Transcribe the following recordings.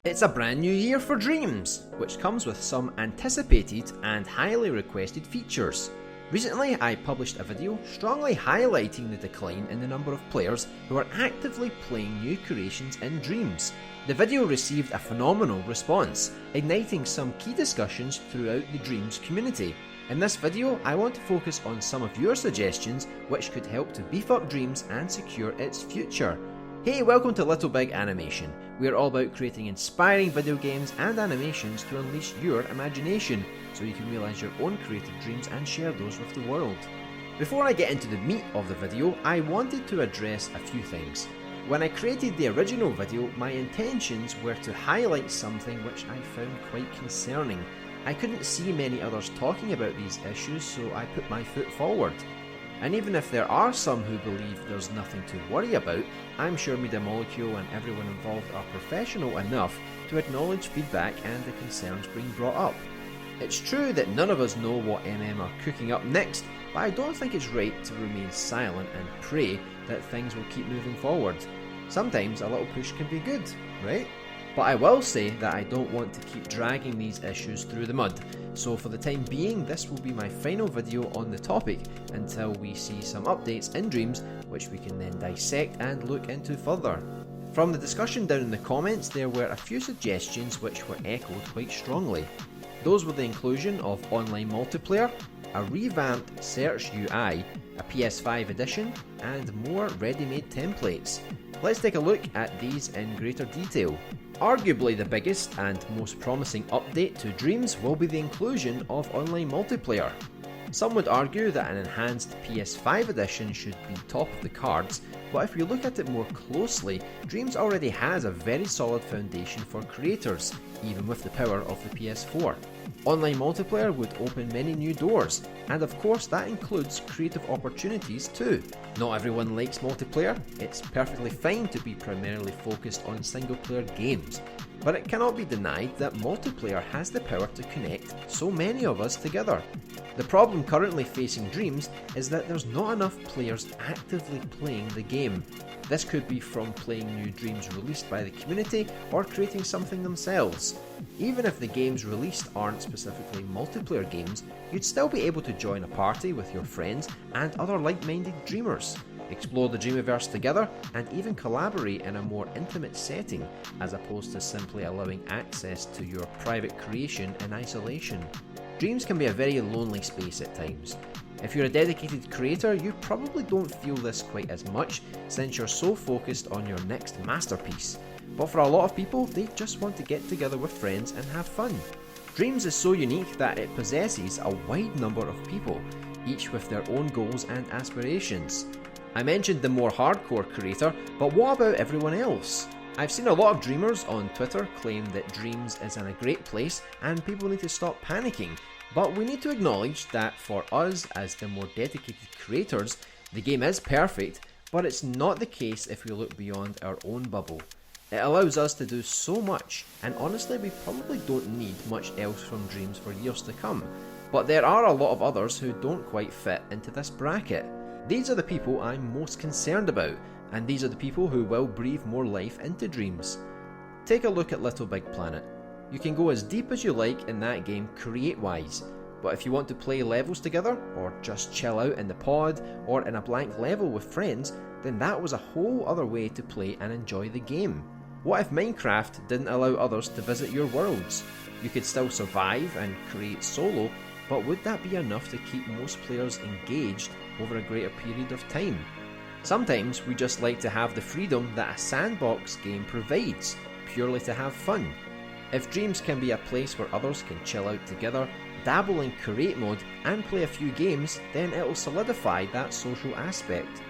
It's a brand new year for Dreams, which comes with some anticipated and highly requested features. Recently, I published a video strongly highlighting the decline in the number of players who are actively playing new creations in Dreams. The video received a phenomenal response, igniting some key discussions throughout the Dreams community. In this video, I want to focus on some of your suggestions which could help to beef up Dreams and secure its future. Hey, welcome to Little Big Animation. We are all about creating inspiring video games and animations to unleash your imagination, so you can realise your own creative dreams and share those with the world. Before I get into the meat of the video, I wanted to address a few things. When I created the original video, my intentions were to highlight something which I found quite concerning. I couldn't see many others talking about these issues, so I put my foot forward. And even if there are some who believe there's nothing to worry about, I'm sure Media Molecule and everyone involved are professional enough to acknowledge feedback and the concerns being brought up. It's true that none of us know what MM are cooking up next, but I don't think it's right to remain silent and pray that things will keep moving forward. Sometimes a little push can be good, right? But I will say that I don't want to keep dragging these issues through the mud, so for the time being this will be my final video on the topic until we see some updates in Dreams which we can then dissect and look into further. From the discussion down in the comments, there were a few suggestions which were echoed quite strongly. Those were the inclusion of online multiplayer, a revamped search UI, a PS5 Edition, and more ready-made templates. Let's take a look at these in greater detail. Arguably the biggest and most promising update to Dreams will be the inclusion of online multiplayer. Some would argue that an enhanced PS5 edition should be top of the cards, but if you look at it more closely, Dreams already has a very solid foundation for creators, even with the power of the PS4. Online multiplayer would open many new doors, and of course that includes creative opportunities too. Not everyone likes multiplayer, it's perfectly fine to be primarily focused on single player games, but it cannot be denied that multiplayer has the power to connect so many of us together. The problem currently facing Dreams is that there's not enough players actively playing the game. This could be from playing new Dreams released by the community or creating something themselves. Even if the games released aren't specifically multiplayer games, you'd still be able to join a party with your friends and other like-minded dreamers, explore the Dreamiverse together, and even collaborate in a more intimate setting, as opposed to simply allowing access to your private creation in isolation. Dreams can be a very lonely space at times. If you're a dedicated creator, you probably don't feel this quite as much since you're so focused on your next masterpiece. But for a lot of people, they just want to get together with friends and have fun. Dreams is so unique that it possesses a wide number of people, each with their own goals and aspirations. I mentioned the more hardcore creator, but what about everyone else? I've seen a lot of dreamers on Twitter claim that Dreams is in a great place and people need to stop panicking, but we need to acknowledge that for us as the more dedicated creators, the game is perfect, but it's not the case if we look beyond our own bubble. It allows us to do so much, and honestly we probably don't need much else from Dreams for years to come, but there are a lot of others who don't quite fit into this bracket. These are the people I'm most concerned about, and these are the people who will breathe more life into Dreams. Take a look at Little Big Planet. You can go as deep as you like in that game create-wise, but if you want to play levels together, or just chill out in the pod, or in a blank level with friends, then that was a whole other way to play and enjoy the game. What if Minecraft didn't allow others to visit your worlds? You could still survive and create solo, but would that be enough to keep most players engaged over a greater period of time? Sometimes we just like to have the freedom that a sandbox game provides, purely to have fun. If Dreams can be a place where others can chill out together, dabble in create mode and play a few games, then it will solidify that social aspect.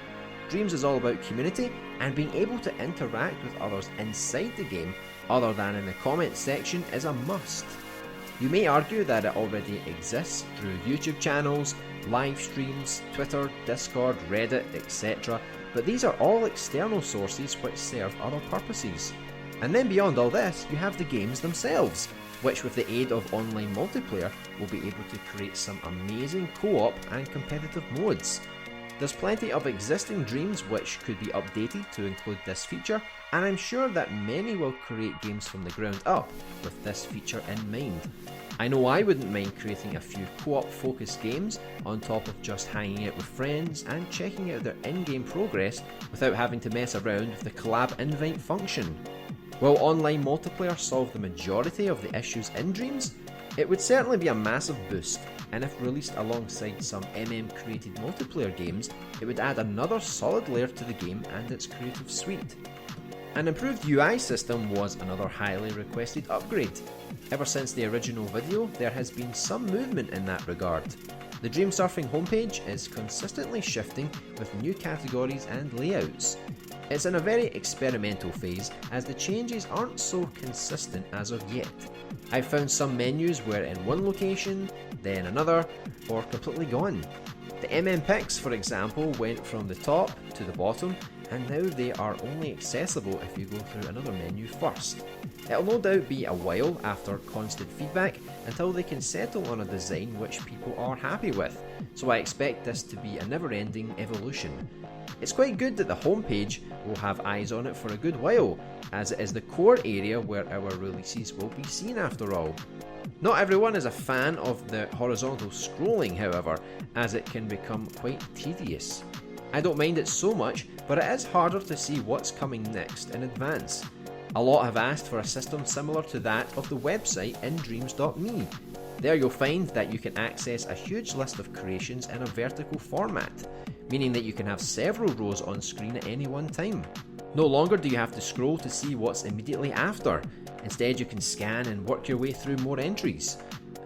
Dreams is all about community and being able to interact with others inside the game other than in the comments section is a must. You may argue that it already exists through YouTube channels, live streams, Twitter, Discord, Reddit, etc., but these are all external sources which serve other purposes. And then beyond all this, you have the games themselves, which with the aid of online multiplayer will be able to create some amazing co-op and competitive modes. There's plenty of existing Dreams which could be updated to include this feature, and I'm sure that many will create games from the ground up with this feature in mind. I know I wouldn't mind creating a few co-op focused games on top of just hanging out with friends and checking out their in-game progress without having to mess around with the collab invite function. Will online multiplayer solve the majority of the issues in Dreams? It would certainly be a massive boost, and if released alongside some created multiplayer games, it would add another solid layer to the game and its creative suite. An improved UI system was another highly requested upgrade. Ever since the original video, there has been some movement in that regard. The Dream Surfing homepage is consistently shifting with new categories and layouts. It's in a very experimental phase as the changes aren't so consistent as of yet. I've found some menus were in one location, then another, or completely gone. The pics, for example, went from the top to the bottom, and now they are only accessible if you go through another menu first. It'll no doubt be a while after constant feedback until they can settle on a design which people are happy with, so I expect this to be a never-ending evolution. It's quite good that the homepage will have eyes on it for a good while, as it is the core area where our releases will be seen after all. Not everyone is a fan of the horizontal scrolling, however, as it can become quite tedious. I don't mind it so much, but it is harder to see what's coming next in advance. A lot have asked for a system similar to that of the website indreams.me. There you'll find that you can access a huge list of creations in a vertical format, meaning that you can have several rows on screen at any one time. No longer do you have to scroll to see what's immediately after. Instead, you can scan and work your way through more entries.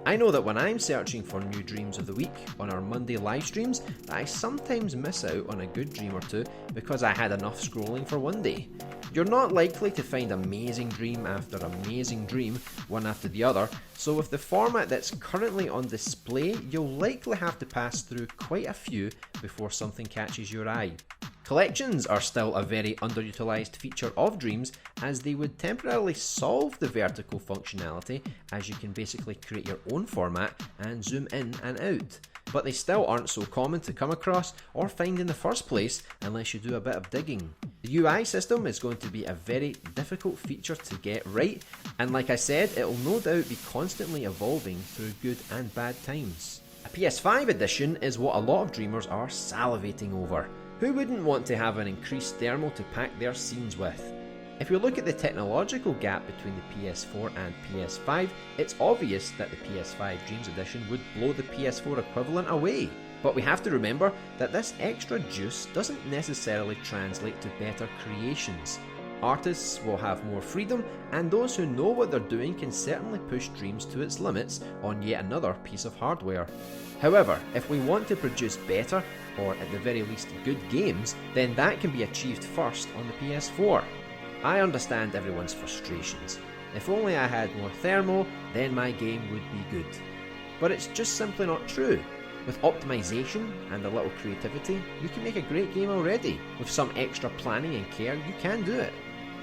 I know that when I'm searching for new dreams of the week on our Monday live streams, that I sometimes miss out on a good dream or two because I had enough scrolling for one day. You're not likely to find amazing dream after amazing dream, one after the other, so with the format that's currently on display, you'll likely have to pass through quite a few before something catches your eye. Collections are still a very underutilised feature of Dreams, as they would temporarily solve the vertical functionality, as you can basically create your own format and zoom in and out. But they still aren't so common to come across or find in the first place unless you do a bit of digging. The UI system is going to be a very difficult feature to get right, and like I said, it'll no doubt be constantly evolving through good and bad times. A PS5 Edition is what a lot of dreamers are salivating over. Who wouldn't want to have an increased thermal to pack their scenes with? If you look at the technological gap between the PS4 and PS5, it's obvious that the PS5 Dreams Edition would blow the PS4 equivalent away. But we have to remember that this extra juice doesn't necessarily translate to better creations. Artists will have more freedom, and those who know what they're doing can certainly push Dreams to its limits on yet another piece of hardware. However, if we want to produce better, or at the very least good games, then that can be achieved first on the PS4. I understand everyone's frustrations. If only I had more thermal, then my game would be good. But it's just simply not true. With optimization and a little creativity, you can make a great game already. With some extra planning and care, you can do it.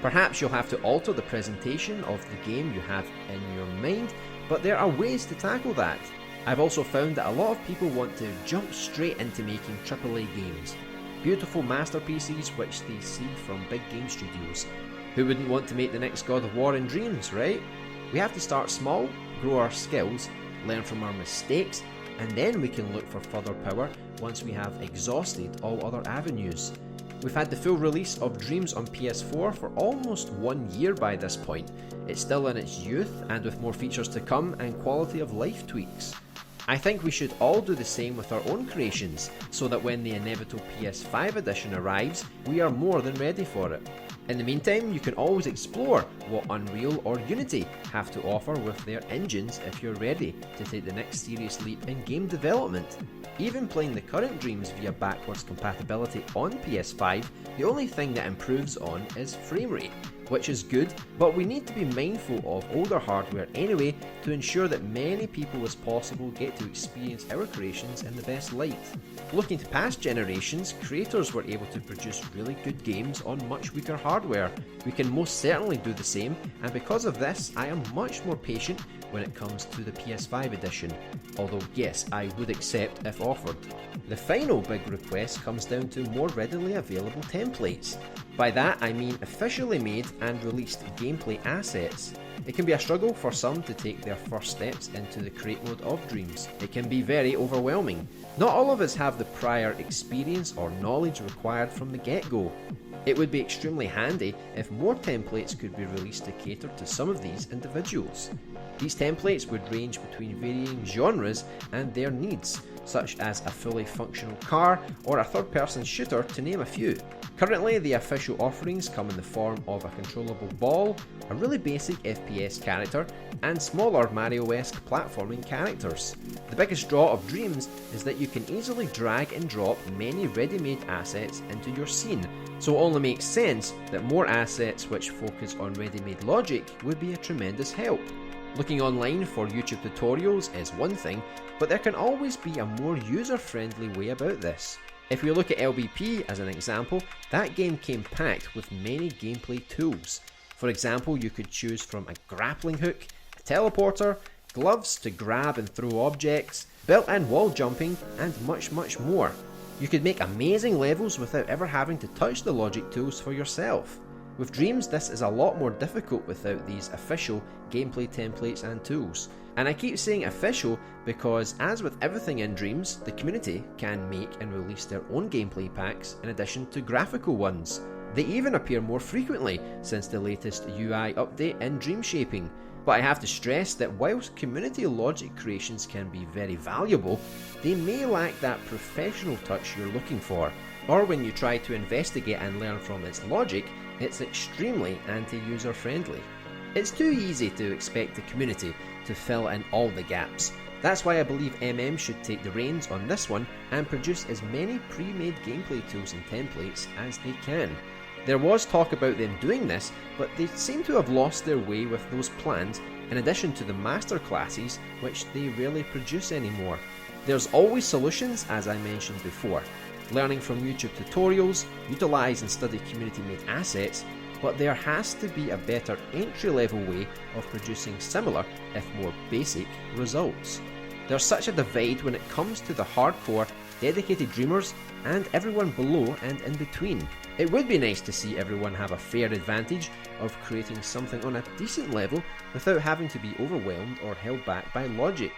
Perhaps you'll have to alter the presentation of the game you have in your mind, but there are ways to tackle that. I've also found that a lot of people want to jump straight into making AAA games. Beautiful masterpieces which they see from big game studios. Who wouldn't want to make the next God of War in Dreams, right? We have to start small, grow our skills, learn from our mistakes, and then we can look for further power once we have exhausted all other avenues. We've had the full release of Dreams on PS4 for almost 1 year by this point. It's still in its youth and with more features to come and quality of life tweaks. I think we should all do the same with our own creations, so that when the inevitable PS5 edition arrives, we are more than ready for it. In the meantime, you can always explore what Unreal or Unity have to offer with their engines if you're ready to take the next serious leap in game development. Even playing the current Dreams via backwards compatibility on PS5, the only thing that improves on is frame rate, which is good, but we need to be mindful of older hardware anyway to ensure that many people as possible get to experience our creations in the best light. Looking to past generations, creators were able to produce really good games on much weaker hardware. We can most certainly do the same, and because of this, I am much more patient when it comes to the PS5 Edition, although yes, I would accept if offered. The final big request comes down to more readily available templates. By that I mean officially made and released gameplay assets. It can be a struggle for some to take their first steps into the create mode of Dreams. It can be very overwhelming. Not all of us have the prior experience or knowledge required from the get-go. It would be extremely handy if more templates could be released to cater to some of these individuals. These templates would range between varying genres and their needs, such as a fully functional car or a third-person shooter, to name a few. Currently, the official offerings come in the form of a controllable ball, a really basic FPS character, and smaller Mario-esque platforming characters. The biggest draw of Dreams is that you can easily drag and drop many ready-made assets into your scene, so it only makes sense that more assets which focus on ready-made logic would be a tremendous help. Looking online for YouTube tutorials is one thing, but there can always be a more user-friendly way about this. If we look at LBP as an example, that game came packed with many gameplay tools. For example, you could choose from a grappling hook, a teleporter, gloves to grab and throw objects, built-in wall jumping, and much more. You could make amazing levels without ever having to touch the logic tools for yourself. With Dreams, this is a lot more difficult without these official gameplay templates and tools. And I keep saying official because, as with everything in Dreams, the community can make and release their own gameplay packs in addition to graphical ones. They even appear more frequently since the latest UI update in Dream Shaping. But I have to stress that whilst community logic creations can be very valuable, they may lack that professional touch you're looking for. Or when you try to investigate and learn from its logic, it's extremely anti-user friendly. It's too easy to expect the community to fill in all the gaps. That's why I believe MM should take the reins on this one and produce as many pre-made gameplay tools and templates as they can. There was talk about them doing this, but they seem to have lost their way with those plans, in addition to the master classes, which they rarely produce anymore. There's always solutions, as I mentioned before. Learning from YouTube tutorials, utilise and study community-made assets, but there has to be a better entry-level way of producing similar, if more basic, results. There's such a divide when it comes to the hardcore, dedicated dreamers, and everyone below and in between. It would be nice to see everyone have a fair advantage of creating something on a decent level without having to be overwhelmed or held back by logic.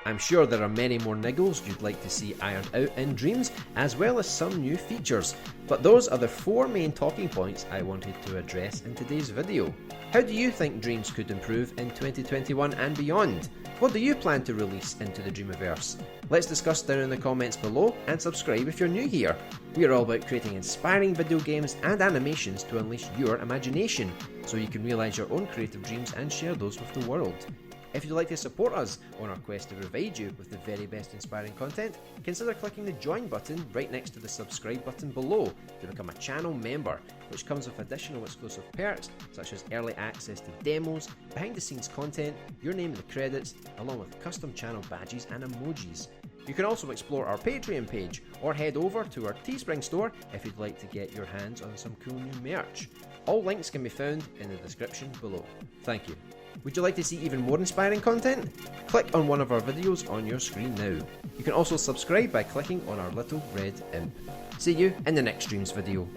I'm sure there are many more niggles you'd like to see ironed out in Dreams, as well as some new features, but those are the 4 main talking points I wanted to address in today's video. How do you think Dreams could improve in 2021 and beyond? What do you plan to release into the Dreamiverse? Let's discuss down in the comments below, and subscribe if you're new here. We are all about creating inspiring video games and animations to unleash your imagination, so you can realise your own creative dreams and share those with the world. If you'd like to support us on our quest to provide you with the very best inspiring content, consider clicking the join button right next to the subscribe button below to become a channel member, which comes with additional exclusive perks such as early access to demos, behind the scenes content, your name in the credits, along with custom channel badges and emojis. You can also explore our Patreon page or head over to our Teespring store if you'd like to get your hands on some cool new merch. All links can be found in the description below. Thank you. Would you like to see even more inspiring content? Click on one of our videos on your screen now. You can also subscribe by clicking on our little red imp. See you in the next Dreams video.